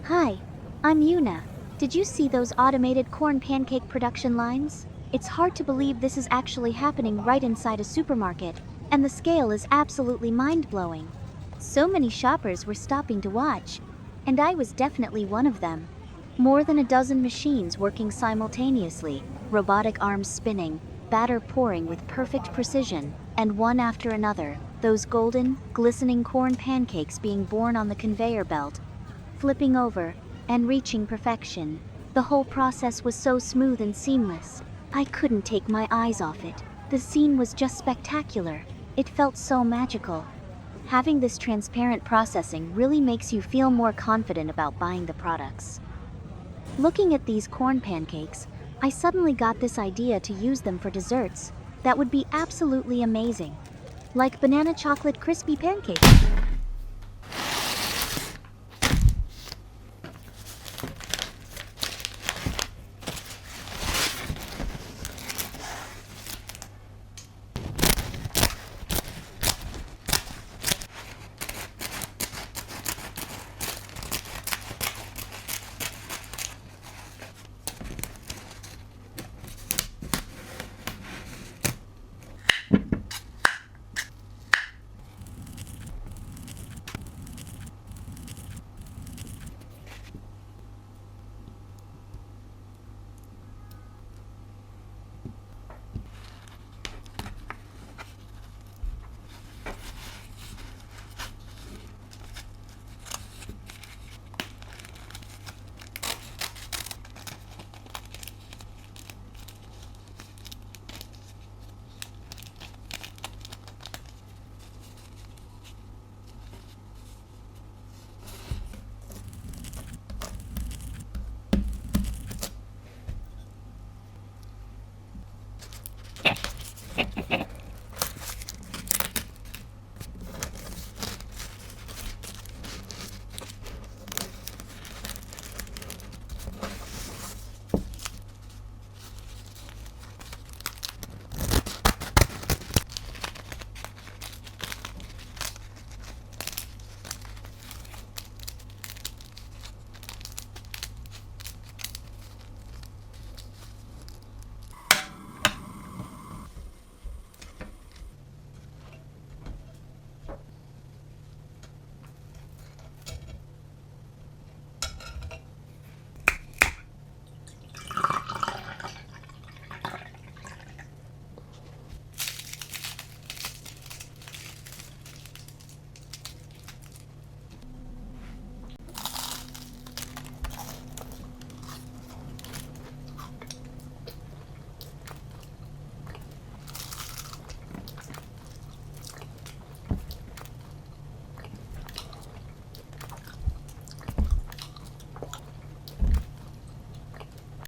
Hi, I'm Yuna. Did you see those automated corn pancake production lines? It's hard to believe this is actually happening right inside a supermarket, and the scale is absolutely mind-blowing. So many shoppers were stopping to watch, and I was definitely one of them. More than a dozen machines working simultaneously, robotic arms spinning, batter pouring with perfect precision, and one after another, those golden, glistening corn pancakes being borne on the conveyor belt, flipping over, and reaching perfection. The whole process was so smooth and seamless. I couldn't take my eyes off it. The scene was just spectacular. It felt so magical. Having this transparent processing really makes you feel more confident about buying the products. Looking at these corn pancakes, I suddenly got this idea to use them for desserts. That would be absolutely amazing. Like banana chocolate crispy pancakes.